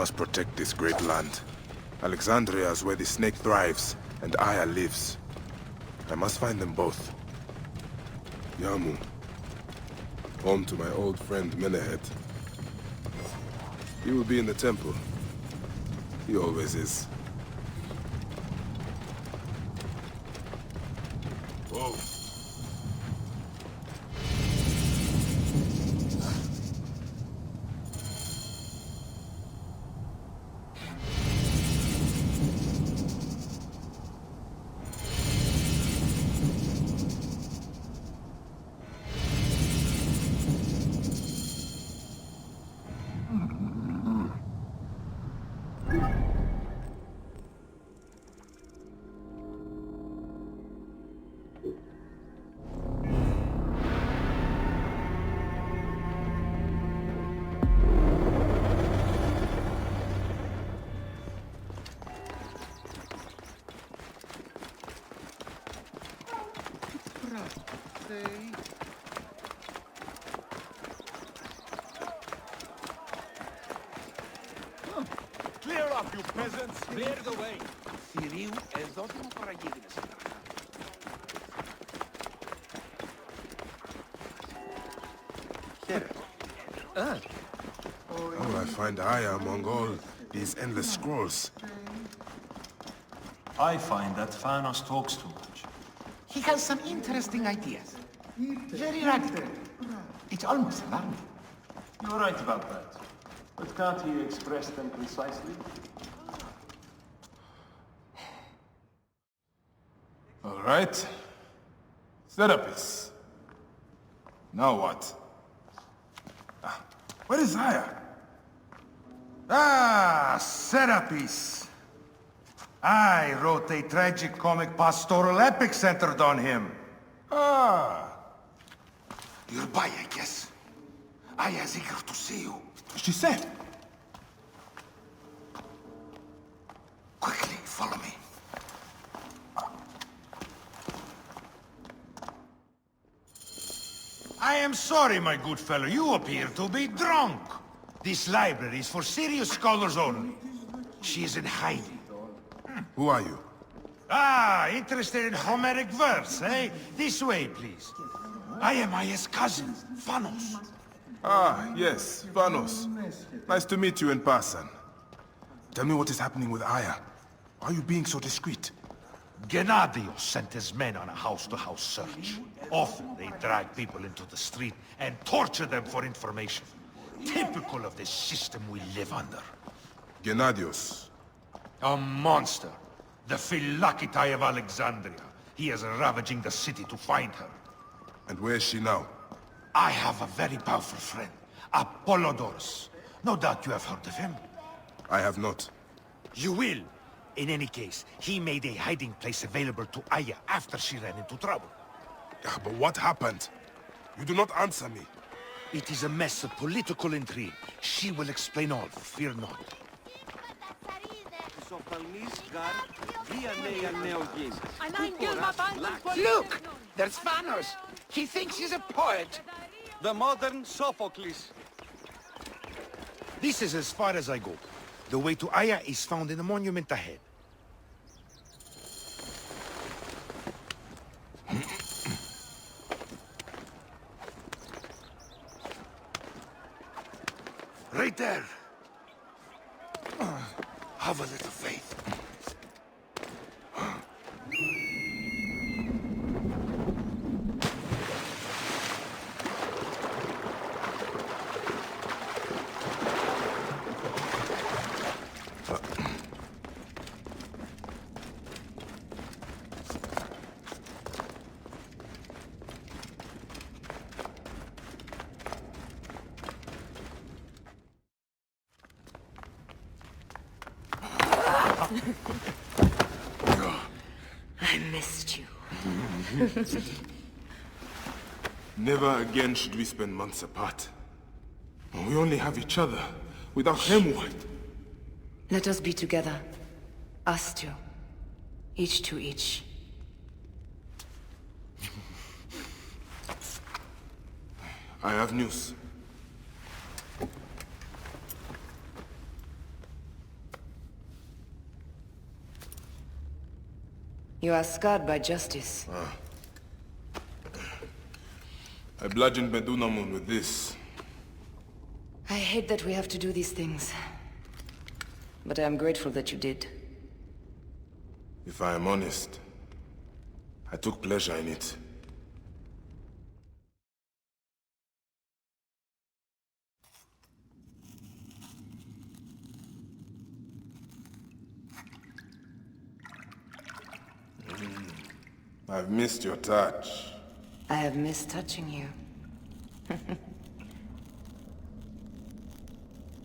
must protect this great land. Alexandria is where the snake thrives, and Aya lives. I must find them both. Yamu. Home to my old friend Menehet. He will be in the temple. He always is. Whoa. Clear up, you peasants! Clear the way! Soooo, εδώ δημοκρατίες. How will I find Aya among all these endless scrolls? I find that Pharaohs talks too much. He has some interesting ideas. Very radical. It's almost alarming. You're right about that. But can't he express them concisely? All right. Serapis. Now what? Where is Aya? Ah, Serapis. I wrote a tragic comic pastoral epic centered on him. Ah. You're by, I guess. Aya's eager to see you. She said. Quickly, follow me. I am sorry, my good fellow. You appear to be drunk. This library is for serious scholars only. She is in hiding. Who are you? Ah, interested in Homeric verse, eh? This way, please. I am Aya's cousin, Phanos. Ah, yes, Pharaohs. Nice to meet you in person. Tell me what is happening with Aya. Why are you being so discreet? Gennadios sent his men on a house-to-house search. Often they drag people into the street and torture them for information. Typical of the system we live under. Gennadios. A monster. The Phylakitai of Alexandria. He is ravaging the city to find her. And where is she now? I have a very powerful friend, Apollodorus. No doubt you have heard of him. I have not. You will. In any case, he made a hiding place available to Aya after she ran into trouble. Ah, but what happened? You do not answer me. It is a mess of political intrigue. She will explain all, fear not. Look! There's Phanos! He thinks he's a poet! The modern Sophocles. This is as far as I go. The way to Aya is found in the monument ahead. Right there. Have a little faith. I missed you. Never again should we spend months apart. We only have each other. Without him, what? Let us be together. Us two. Each to each. I have news. You are scarred by justice. I bludgeoned Medunamun with this. I hate that we have to do these things. But I am grateful that you did. If I am honest, I took pleasure in it. I've missed your touch. I have missed touching you.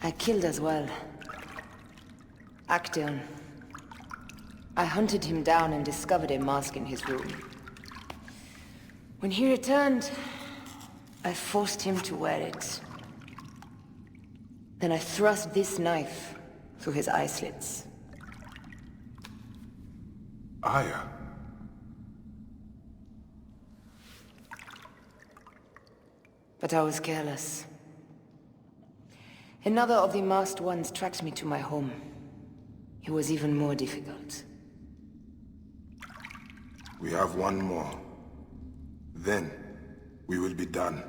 I killed as well. Actaeon. I hunted him down and discovered a mask in his room. When he returned, I forced him to wear it. Then I thrust this knife through his eye slits. Aya. But I was careless. Another of the masked ones tracked me to my home. It was even more difficult. We have one more. Then, we will be done.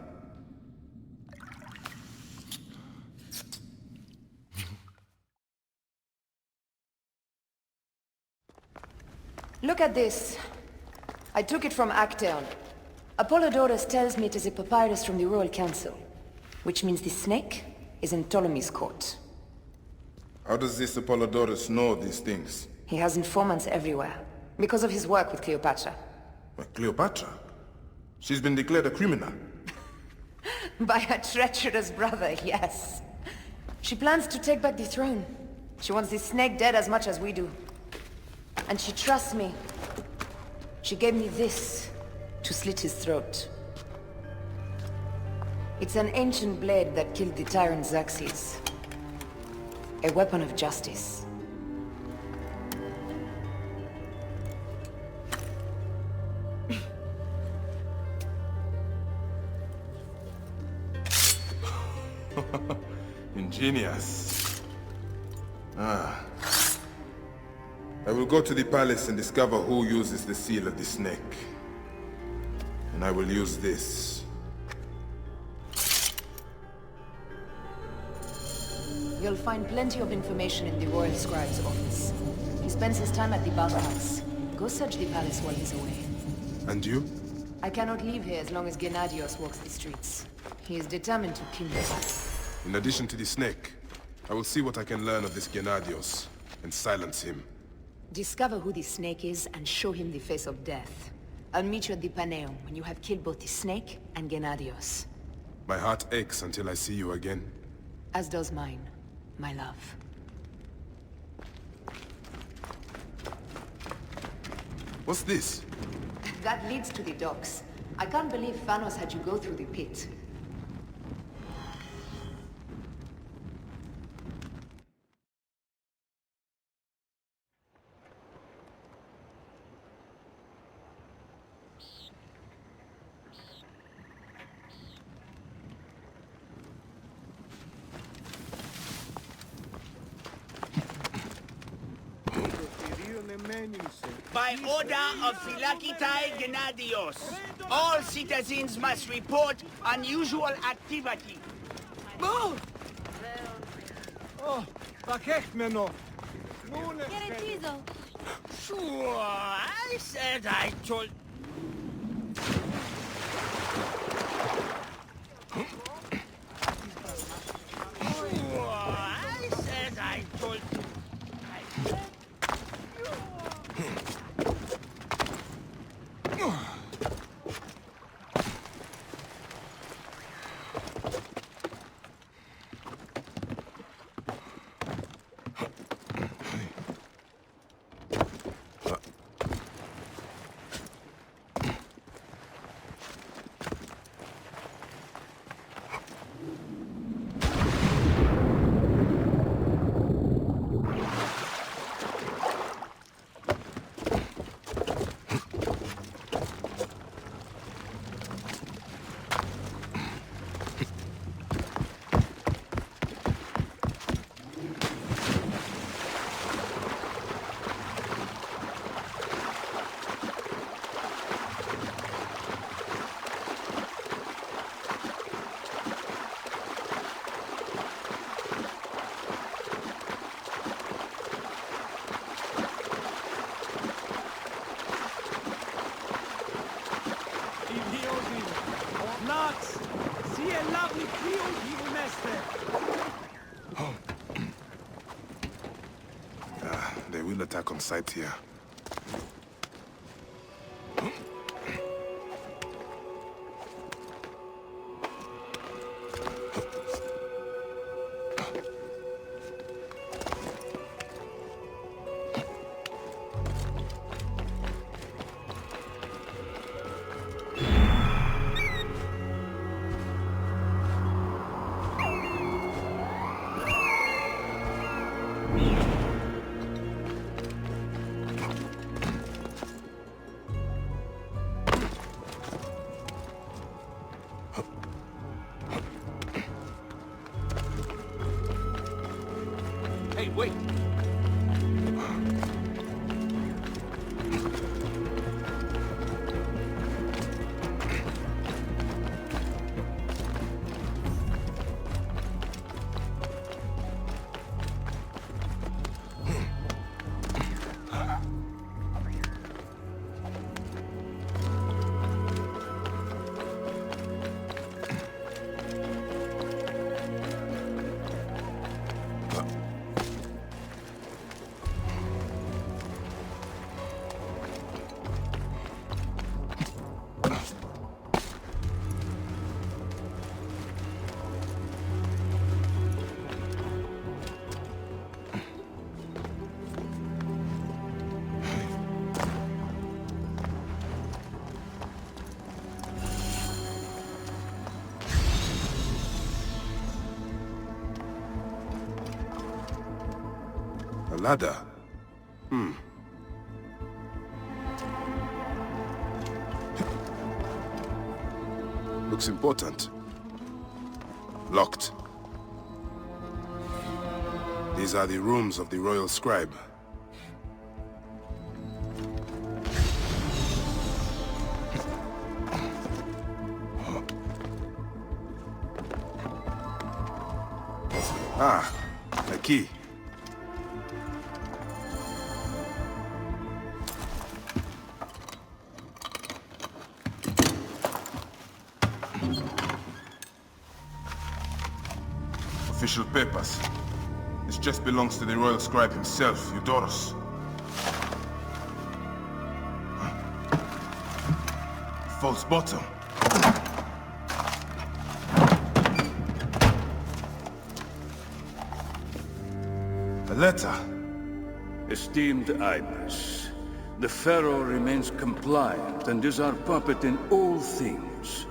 Look at this. I took it from Actaeon. Apollodorus tells me it is a papyrus from the Royal Council, which means the snake is in Ptolemy's court. How does this Apollodorus know these things? He has informants everywhere, because of his work with Cleopatra. Cleopatra? She's been declared a criminal. By her treacherous brother, yes. She plans to take back the throne. She wants the snake dead as much as we do. And she trusts me. She gave me this to slit his throat. It's an ancient blade that killed the tyrant Xerxes. A weapon of justice. Ingenious. I will go to the palace and discover who uses the seal of the snake. And I will use this. You'll find plenty of information in the Royal Scribe's office. He spends his time at the bathhouse. Go search the palace while he's away. And you? I cannot leave here as long as Gennadios walks the streets. He is determined to kill me. In addition to the snake, I will see what I can learn of this Gennadios and silence him. Discover who the snake is and show him the face of death. I'll meet you at the Paneum when you have killed both the snake and Gennadios. My heart aches until I see you again. As does mine, my love. What's this? That leads to the docks. I can't believe Pharaohs had you go through the pit. By order of Philakitai Gennadios, all citizens must report unusual activity. Oh, bakechmeno. Sure, I said I told... Sure, I said I told... lovely field, evil master. They will attack on sight here. Hey, wait! A ladder? Looks important. Locked. These are the rooms of the royal scribe. Ah, a key. Official papers. This just belongs to the royal scribe himself, Eudoros. False bottom. A letter. Esteemed Ibis, the Pharaoh remains compliant and is our puppet in all things.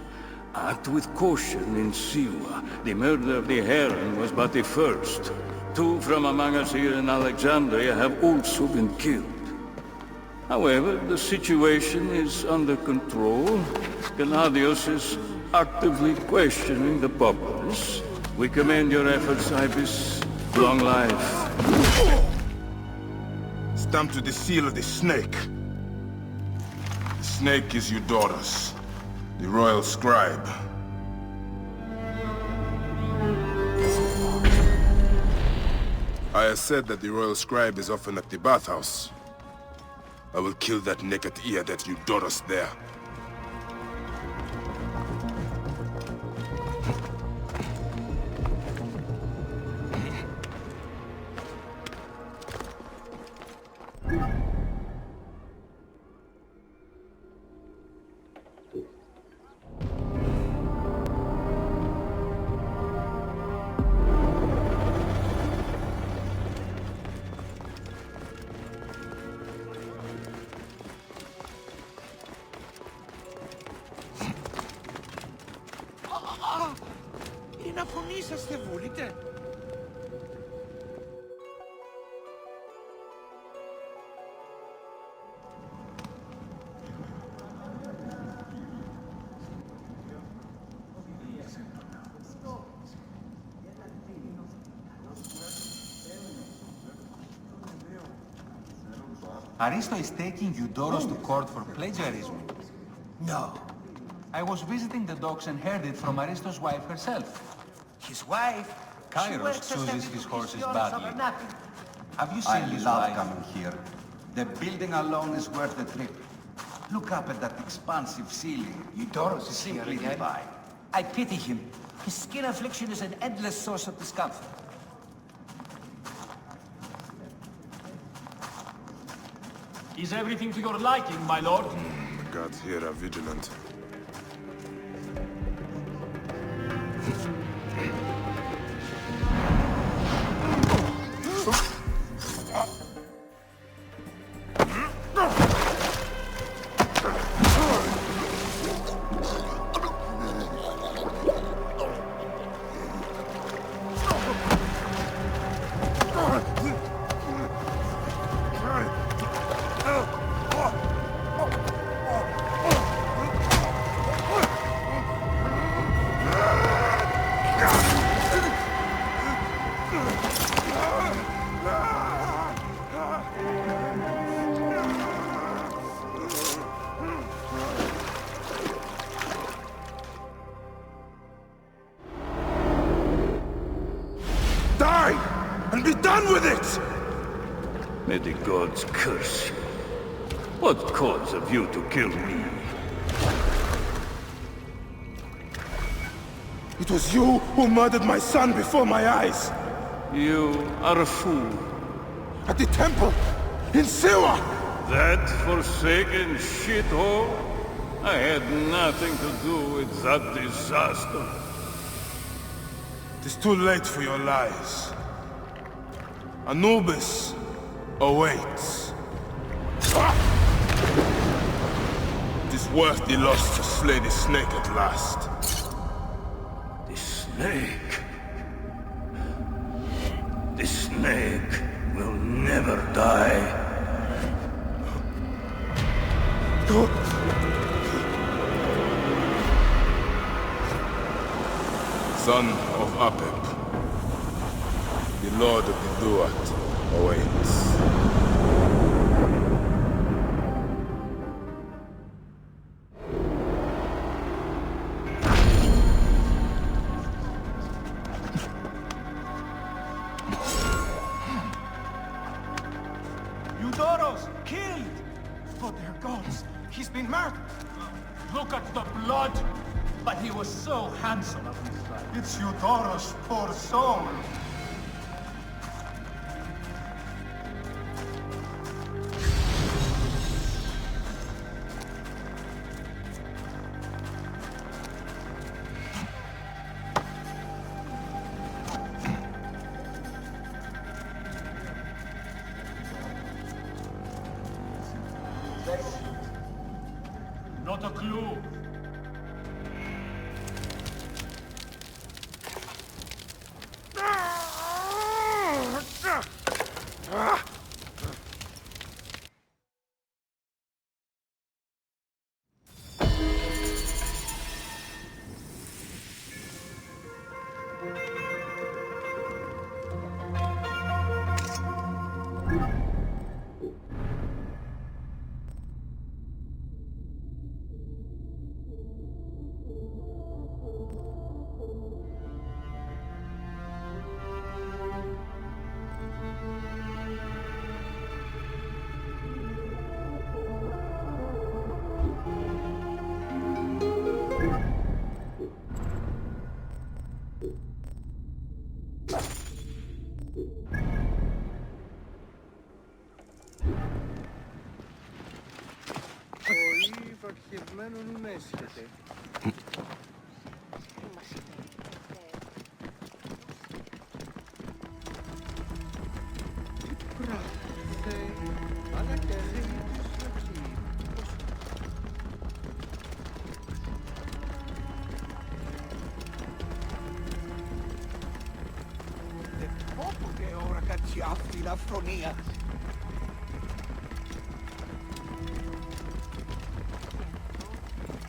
Act with caution in Soooo. The murder of the Heron was but the first. 2 from among us here in Alexandria have also been killed. However, the situation is under control. Gennadios is actively questioning the populace. We commend your efforts, Ibis. Long life. Stamped with the seal of the snake. The snake is Eudoros, the royal scribe. I said that the royal scribe is often at the bathhouse. I will kill that naked ear that Eudoros there. Να φωνήσαστε, βούλετε. Aristo is taking Eudoros to court for plagiarism. No. I was visiting the docks and heard it from Aristo's wife herself. His wife? Kairos chooses his horses badly. Have you seen his love wife? coming here. The building alone is worth the trip. Look up at that expansive ceiling. Eudoros is Simply here again. divine. I pity him. His skin affliction is an endless source of discomfort. Is everything to your liking, my lord? The gods here are vigilant. Die! And be done with it! May the gods curse you. What cause have you to kill me? It was you who murdered my son before my eyes! You are a fool. At the temple! In Soooo! That forsaken shithole? I had nothing to do with that disaster. It is too late for your lies. Anubis awaits. It is worth the loss to slay the snake at last. The snake? The snake will never die. Son of Apep, the Lord of the Duat awaits. Eudoros, killed! For their gods, he's been murdered! Look at the blood! But he was so handsome of his side. It's Eudoros, poor soul! Not a clue.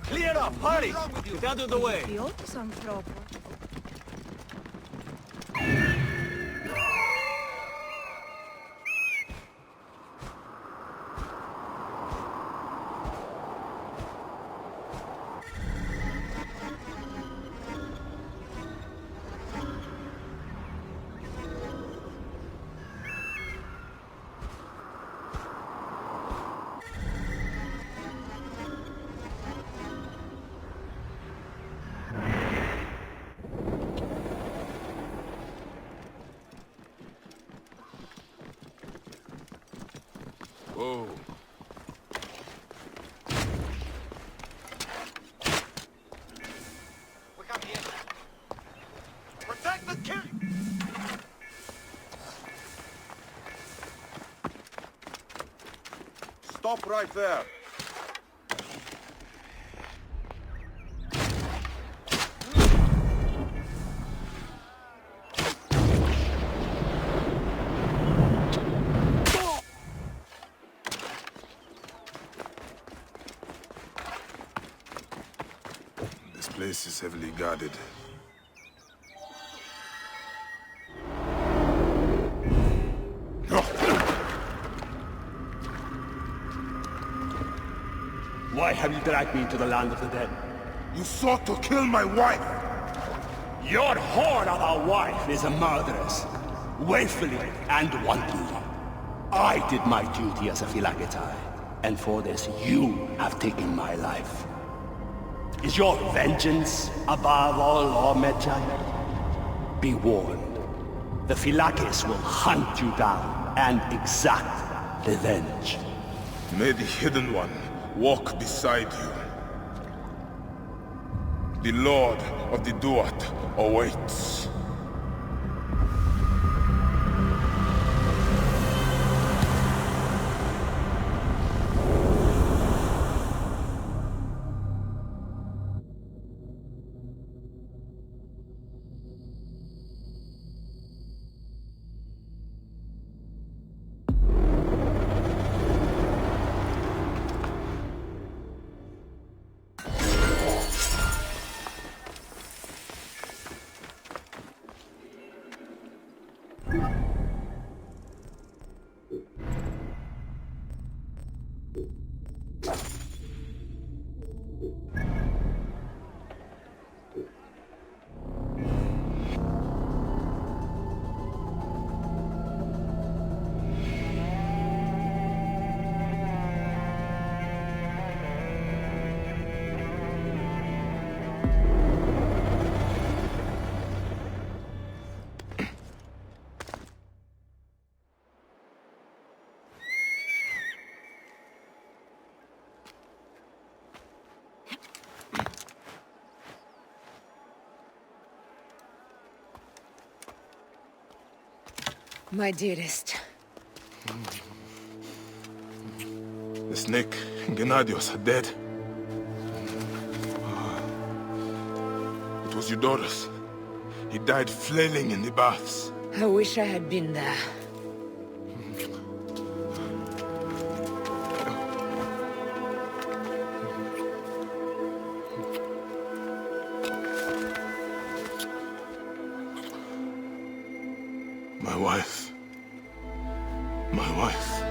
Clear up, hurry! Get out of the way! Oh. Protect the king! Stop right there! This place is heavily guarded. Why have you dragged me into the land of the dead? You sought to kill my wife! Your whore of a wife is a murderess, willfully and wantonly. I did my duty as a Philakitai, and for this you have taken my life. Is your vengeance above all law, Medjay? Be warned. The Philakis will hunt you down and exact revenge. May the Hidden One walk beside you. The Lord of the Duat awaits. My dearest. The snake, Gennadios, are dead. It was Eudorus. He died flailing in the baths. I wish I had been there. My wife. My wife.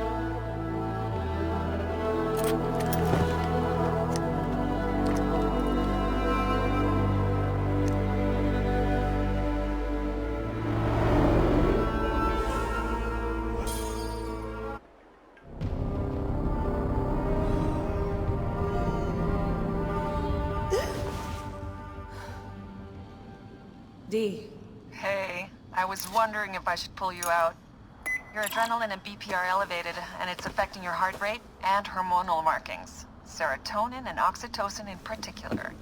Dee. Hey, I was wondering if I should pull you out. Your adrenaline and BP are elevated, and it's affecting your heart rate and hormonal markings. Serotonin and oxytocin in particular.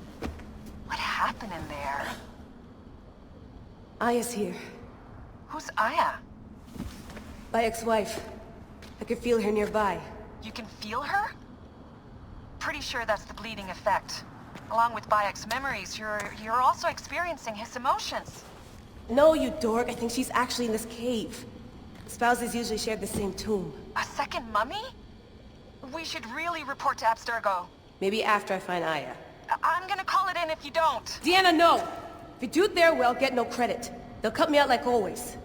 What happened in there? Aya's here. Who's Aya? My ex-wife. I could feel her nearby. You can feel her? Pretty sure that's the bleeding effect. Along with Bayek's memories, you're also experiencing his emotions. No, you dork. I think she's actually in this cave. Spouses usually share the same tomb. A second mummy? We should really report to Abstergo. Maybe after I find Aya. I'm gonna call it in if you don't. Deanna, no! If you do it there, well, get no credit. They'll cut me out like always.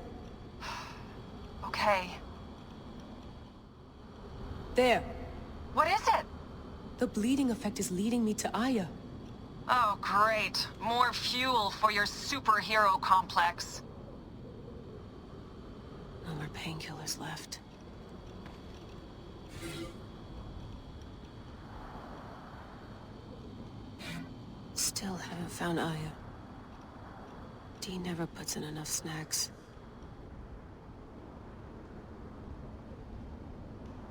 Okay. There. What is it? The bleeding effect is leading me to Aya. Oh, great. More fuel for your superhero complex. No more painkillers left. Still haven't found Aya. Dee never puts in enough snacks.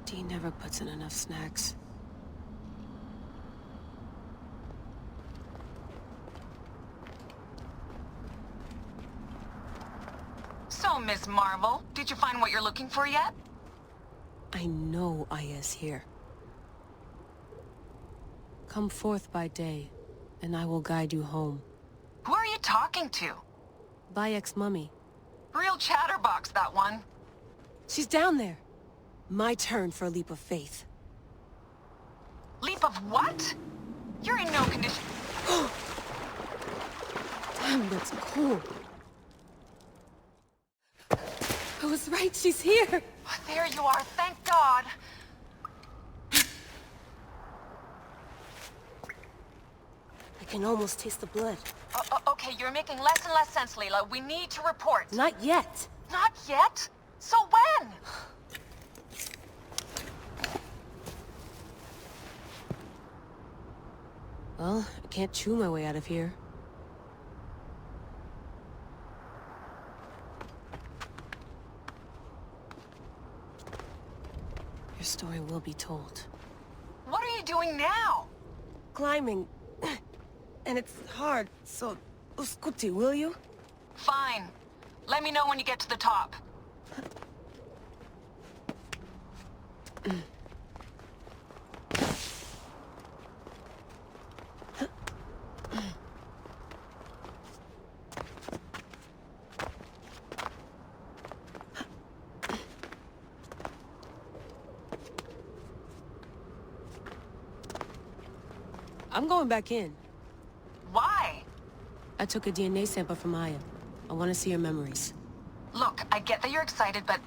Dee never puts in enough snacks. So, Miss Marvel, did you find what you're looking for yet? I know Aya's here. Come forth by day, and I will guide you home. Who are you talking to? Bayek's mummy. Real chatterbox, that one. She's down there. My turn for a leap of faith. Leap of what? You're in no condition... Damn, that's cool. I was right, she's here! There you are, thank God! I can almost taste the blood. Okay, you're making less and less sense, Leela. We need to report. Not yet. Not yet? So when? Well, I can't chew my way out of here. Your story will be told. What are you doing now? Climbing. And it's hard, so... Uskuti, will you? Fine. Let me know when you get to the top. I'm going back in. Why? I took a DNA sample from Aya. I want to see her memories. Look, I get that you're excited, but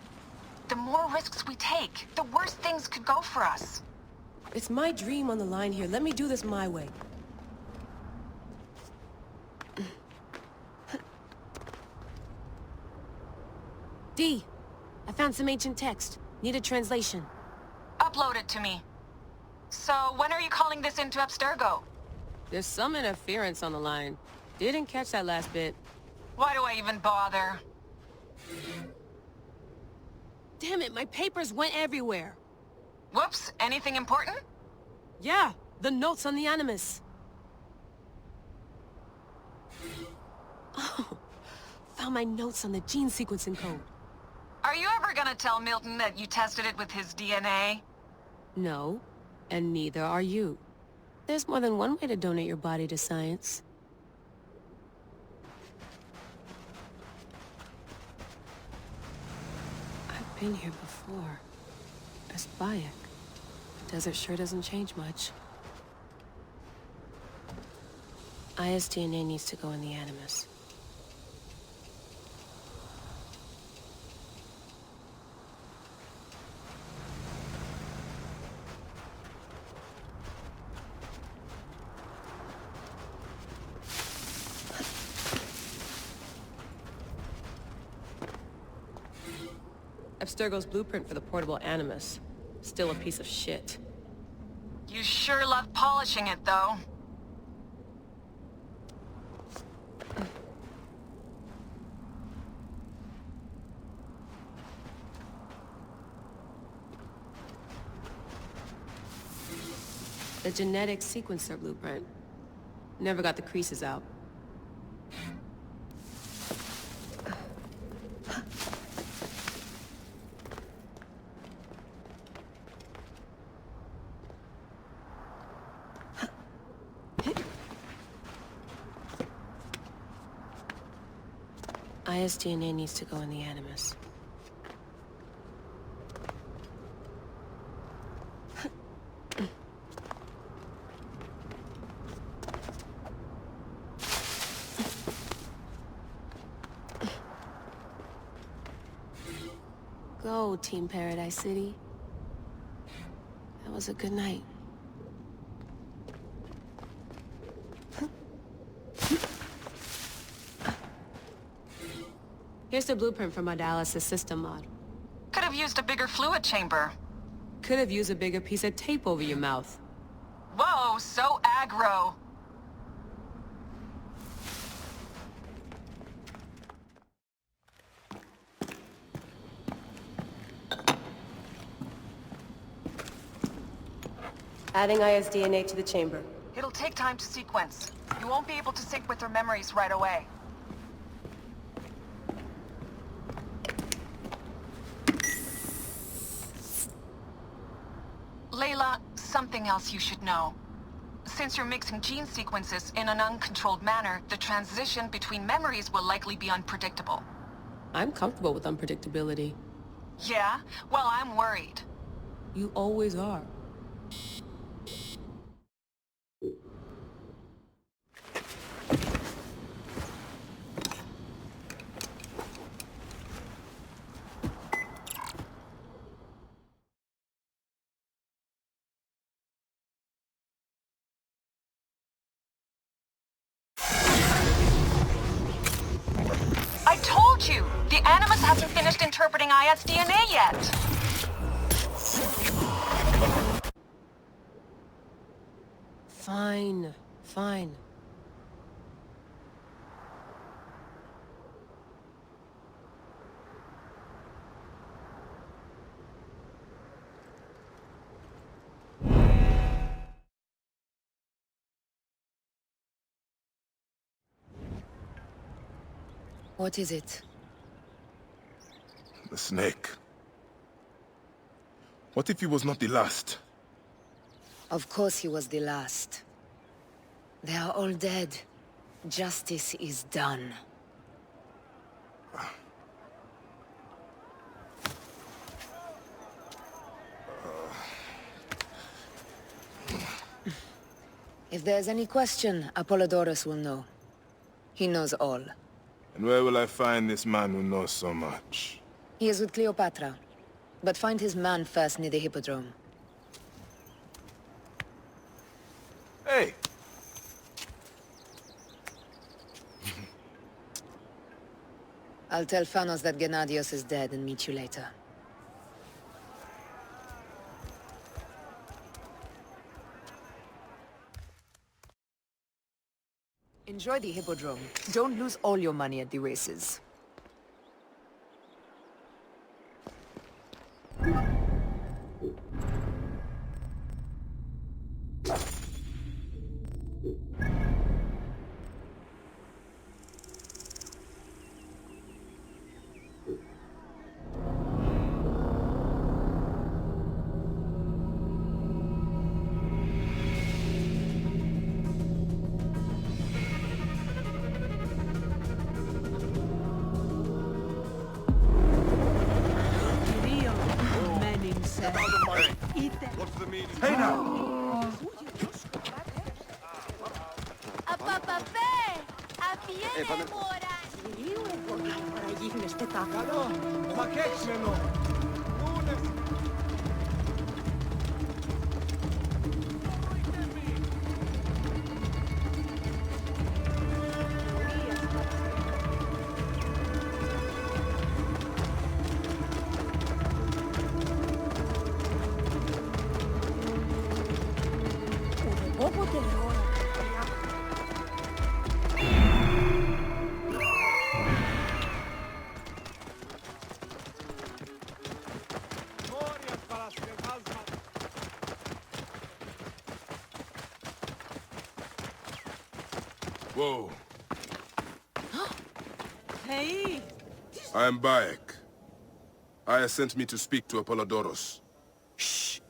the more risks we take, the worse things could go for us. It's my dream on the line here. Let me do this my way. Dee, I found some ancient text. Need a translation. Upload it to me. So, when are you calling this into Abstergo? There's some interference on the line. Didn't catch that last bit. Why do I even bother? Damn it, my papers went everywhere. Whoops, anything important? Yeah, the notes on the Animus. Oh, found my notes on the gene sequencing code. Are you ever gonna tell Milton that you tested it with his DNA? No, and neither are you. There's more than one way to donate your body to science. I've been here before. As Bayek. The desert sure doesn't change much. Aya's DNA needs to go in the Animus. Abstergo's blueprint for the portable Animus. Still a piece of shit. You sure love polishing it, though. The genetic sequencer blueprint. Never got the creases out. Aya's DNA needs to go in the Animus. Go, Team Paradise City. That was a good night. Here's the blueprint for my dialysis system mod. Could have used a bigger fluid chamber. Could have used a bigger piece of tape over your mouth. Whoa, so aggro. Adding Aya's DNA to the chamber. It'll take time to sequence. You won't be able to sync with her memories right away. Layla, something else you should know. Since you're mixing gene sequences in an uncontrolled manner, the transition between memories will likely be unpredictable. I'm comfortable with unpredictability. Yeah? Well, I'm worried. You always are. I told you! The Animus hasn't finished interpreting Aya's DNA yet! Fine. Fine. What is it? The snake. What if he was not the last? Of course he was the last. They are all dead. Justice is done. If there's any question, Apollodorus will know. He knows all. And where will I find this man who knows so much? He is with Cleopatra. But find his man first near the Hippodrome. Hey! I'll tell Pharaohs that Gennadios is dead and meet you later. Enjoy the Hippodrome. Don't lose all your money at the races. Hey now! Whoa. Hey! I am Bayek. Aya sent me to speak to Apollodorus. Shh.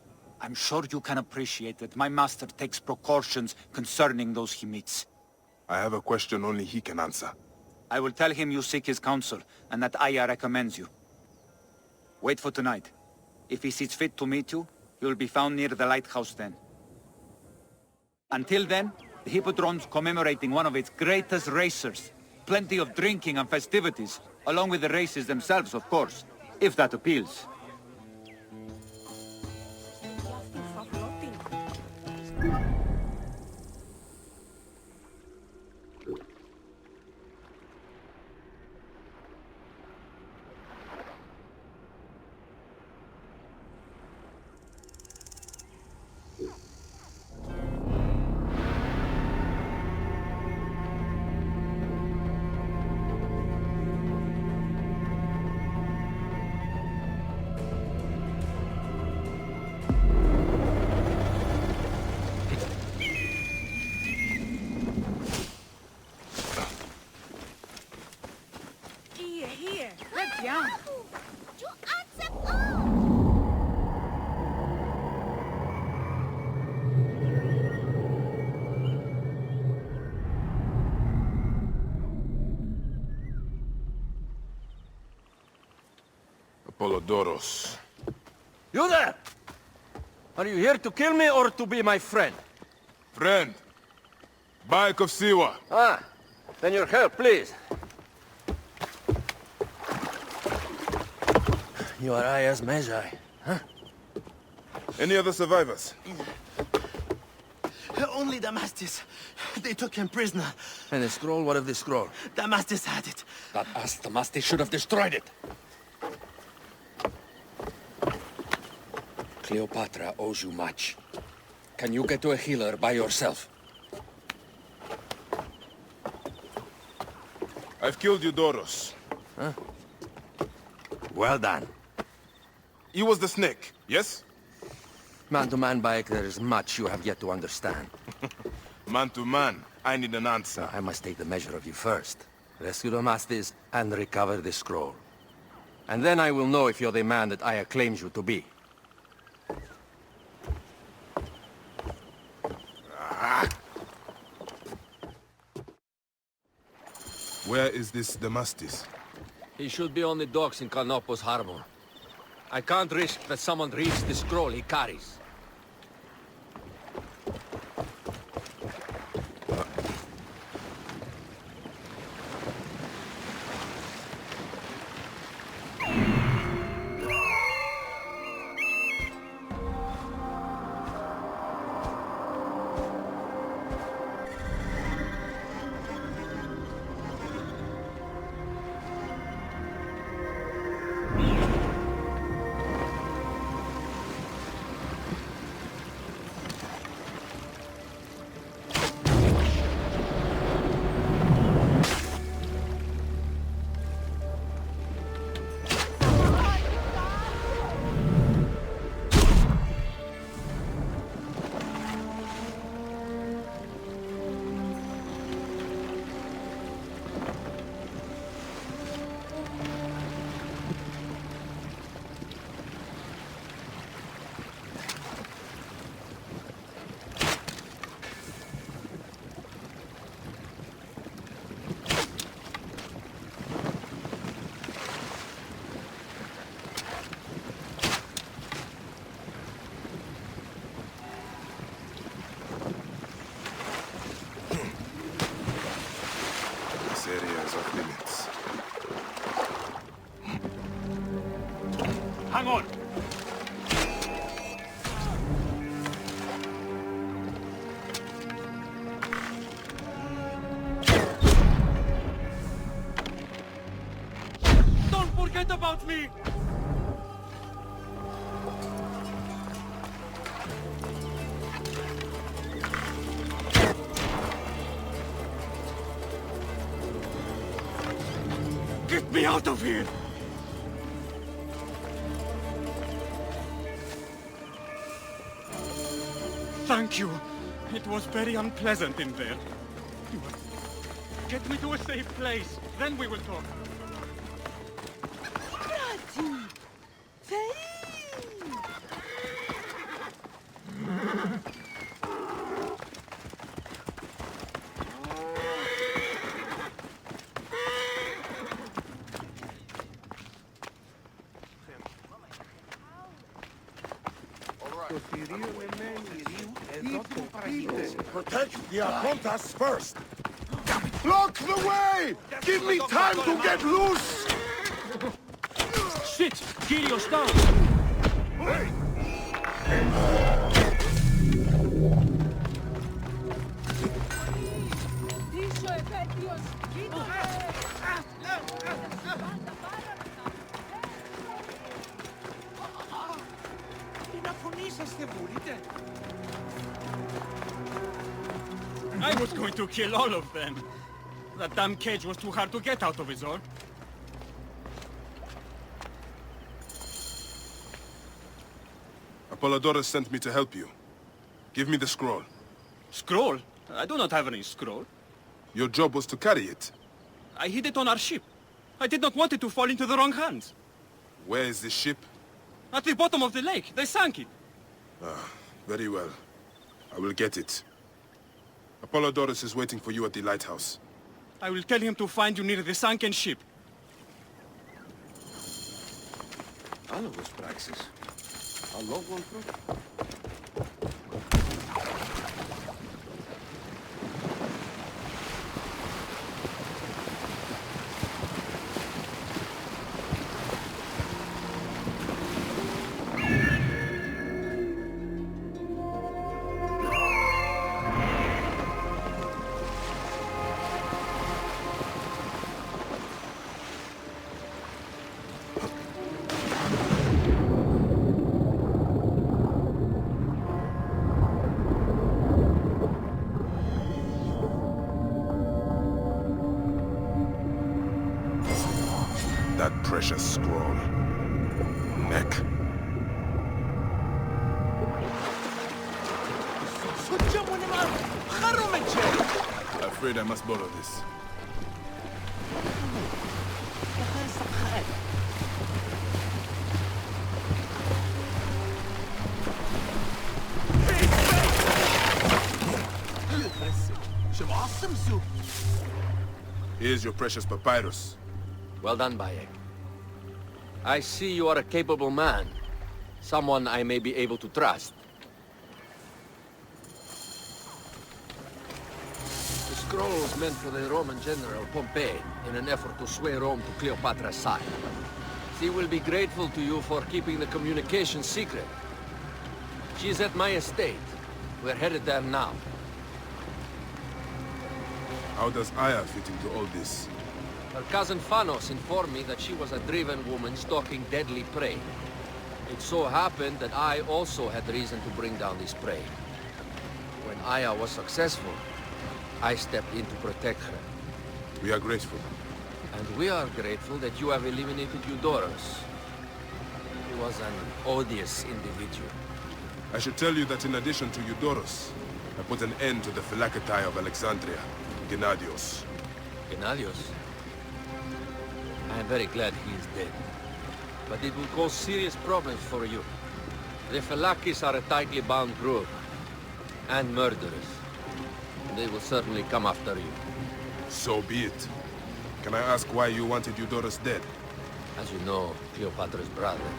I'm sure you can appreciate that my master takes precautions concerning those he meets. I have a question only he can answer. I will tell him you seek his counsel, and that Aya recommends you. Wait for tonight. If he sees fit to meet you, he will be found near the lighthouse then. Until then, the Hippodrome's commemorating one of its greatest racers. Plenty of drinking and festivities, along with the races themselves, of course, if that appeals. Apollodorus. You there! Are you here to kill me or to be my friend? Friend. Bayek of Siwa. Ah, then your help, please. You are Aya's Magi, huh? Any other survivors? Only Damastis. They took him prisoner. And the scroll? What of the scroll? Damastis had it. That us, Damastis, should have destroyed it. Cleopatra owes you much. Can you get to a healer by yourself? I've killed Eudoros. Huh? Well done. He was the snake, yes? Man to man, Bayek, there is much you have yet to understand. Man to man, I need an answer. I must take the measure of you first. Rescue Damastis and recover the scroll. And then I will know if you're the man that Aya claims you to be. Where is this Damastis? He should be on the docks in Canopus Harbor. I can't risk that someone reads the scroll he carries. Areas of limits. Hang on! Don't forget about me! Get me out of here! Thank you. It was very unpleasant in there. Get me to a safe place, then we will talk. Protect the Apontas first! Block the way! Give me time to get loose! Shit! Kyrio's down! I was going to kill all of them. That damn cage was too hard to get out of, is all. Apollodorus sent me to help you. Give me the scroll. Scroll? I do not have any scroll. Your job was to carry it. I hid it on our ship. I did not want it to fall into the wrong hands. Where is this ship? At the bottom of the lake. They sank it. Ah, very well. I will get it. Apollodorus is waiting for you at the lighthouse. I will tell him to find you near the sunken ship. Analogous praxis. I'll log one through. That precious scroll. Neck. Afraid I must borrow this. Here's your precious papyrus. Well done, Bayek. I see you are a capable man. Someone I may be able to trust. The scroll was meant for the Roman general Pompey in an effort to sway Rome to Cleopatra's side. She will be grateful to you for keeping the communication secret. She's at my estate. We're headed there now. How does Aya fit into all this? Her cousin Phanos informed me that she was a driven woman stalking deadly prey. It so happened that I also had reason to bring down this prey. When Aya was successful, I stepped in to protect her. We are grateful. And we are grateful that you have eliminated Eudoros. He was an odious individual. I should tell you that in addition to Eudoros, I put an end to the Phylaketae of Alexandria, Gennadios. Gennadios? I am very glad he is dead. But it will cause serious problems for you. The Phylakes are a tightly bound group. And murderers. They will certainly come after you. So be it. Can I ask why you wanted Eudoros dead? As you know, Cleopatra's brother,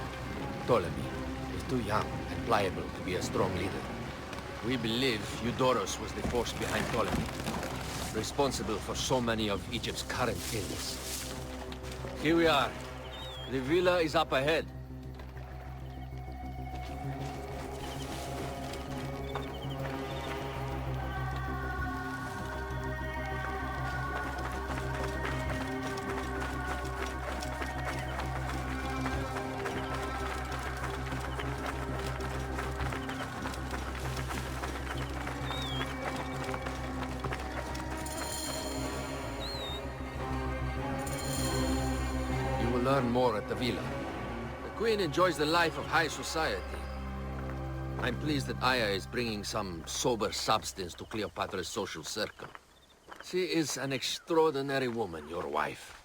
Ptolemy, is too young and pliable to be a strong leader. We believe Eudoros was the force behind Ptolemy, responsible for so many of Egypt's current ills. Here we are. The villa is up ahead. Learn more at the villa. The Queen enjoys the life of high society. I'm pleased that Aya is bringing some sober substance to Cleopatra's social circle. She is an extraordinary woman, your wife.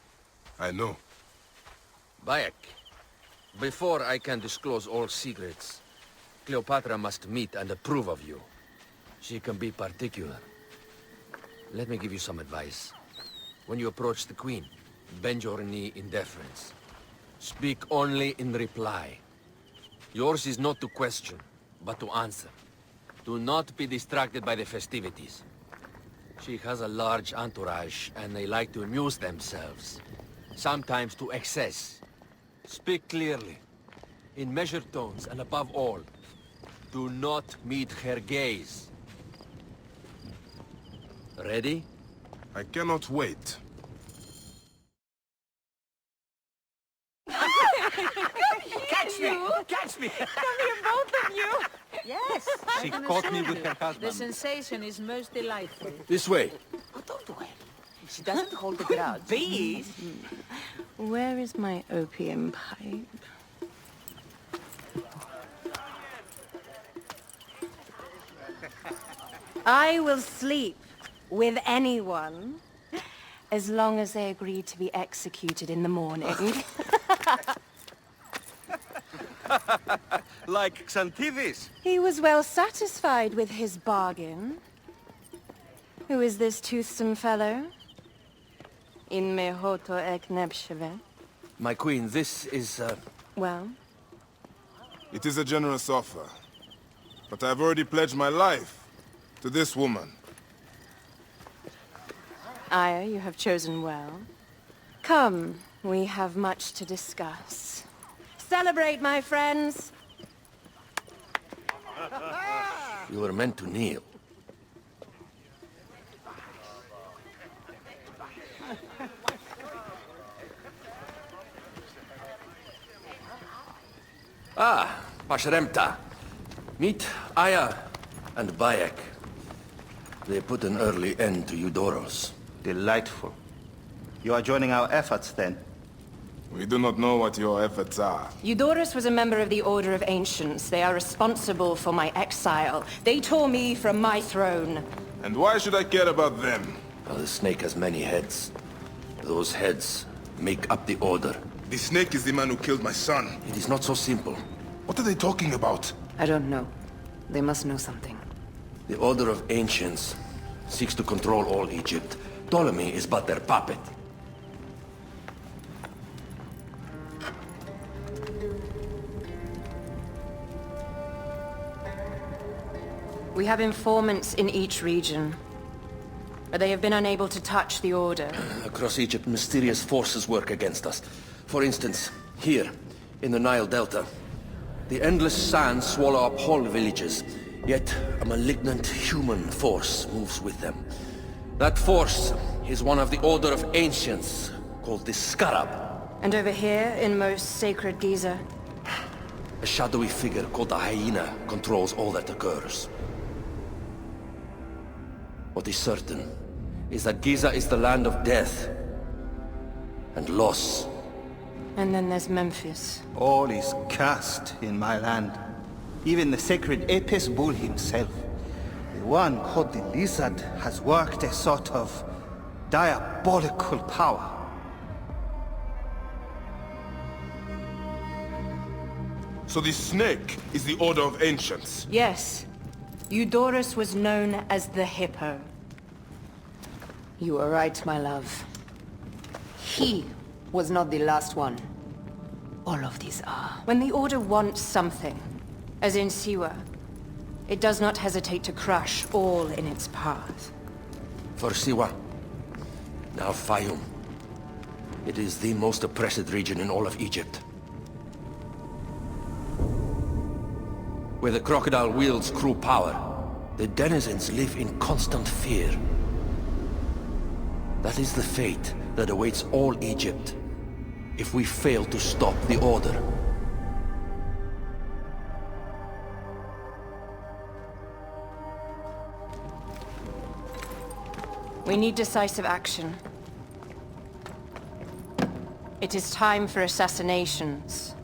I know. Bayek, before I can disclose all secrets, Cleopatra must meet and approve of you. She can be particular. Let me give you some advice. When you approach the Queen, bend your knee in deference. Speak only in reply. Yours is not to question, but to answer. Do not be distracted by the festivities. She has a large entourage, and they like to amuse themselves. Sometimes to excess. Speak clearly, in measured tones, and above all, do not meet her gaze. Ready? I cannot wait. Catch me! Catch me! Come here, both of you! Yes, She caught me with her husband. The sensation is most delightful. This way. Oh, don't worry. She doesn't hold a grudge. Please? Where is my opium pipe? I will sleep with anyone as long as they agree to be executed in the morning. Like Xantivis. He was well satisfied with his bargain. Who is this toothsome fellow? In mehoto ek nebsheve. My queen, this is, Well, It is a generous offer, but I've already pledged my life to this woman. Aya, you have chosen well. Come, we have much to discuss. Celebrate, my friends! You were meant to kneel. Ah, Pashremta. Meet Aya and Bayek. They put an early end to Eudoros. Delightful. You are joining our efforts, then? We do not know what your efforts are. Eudoros was a member of the Order of Ancients. They are responsible for my exile. They tore me from my throne. And why should I care about them? Well, the snake has many heads. Those heads make up the Order. The snake is the man who killed my son. It is not so simple. What are they talking about? I don't know. They must know something. The Order of Ancients seeks to control all Egypt. Ptolemy is but their puppet. We have informants in each region, but they have been unable to touch the Order. Across Egypt, mysterious forces work against us. For instance, here, in the Nile Delta, the endless sands swallow up whole villages, yet a malignant human force moves with them. That force is one of the Order of Ancients, called the Scarab. And over here, in most sacred Giza? A shadowy figure called the Hyena controls all that occurs. What is certain is that Giza is the land of death and loss. And then there's Memphis. All is cursed in my land. Even the sacred Apis bull himself. The one called the Lizard has worked a sort of diabolical power. So the snake is the Order of Ancients? Yes. Eudoros was known as the Hippo. You are right, my love. He was not the last one. All of these are. When the Order wants something, as in Siwa, it does not hesitate to crush all in its path. For Siwa, now Fayum. It is the most oppressed region in all of Egypt. Where the crocodile wields cruel power, the denizens live in constant fear. That is the fate that awaits all Egypt if we fail to stop the Order. We need decisive action. It is time for assassinations.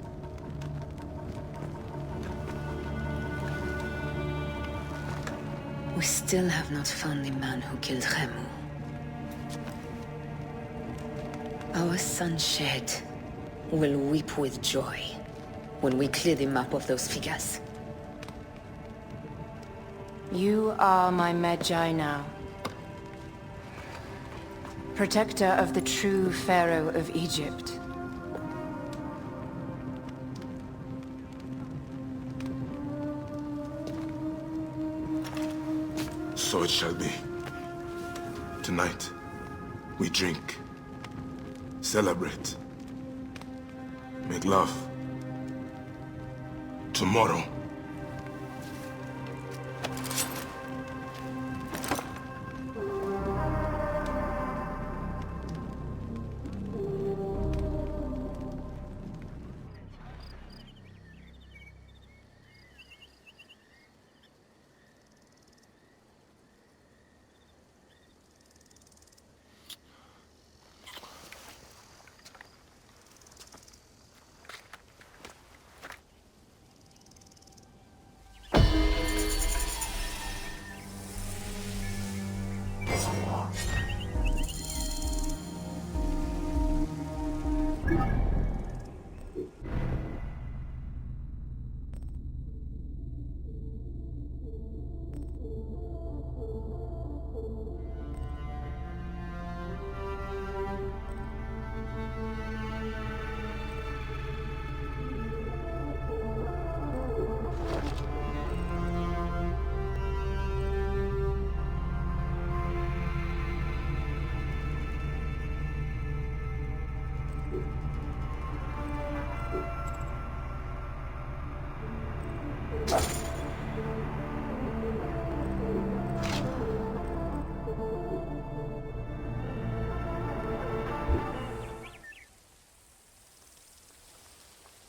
We still have not found the man who killed Khemu. Our son Shed will weep with joy when we clear the map of those figures. You are my Magi now. Protector of the true Pharaoh of Egypt. So it shall be. Tonight, we drink, celebrate, make love. Tomorrow,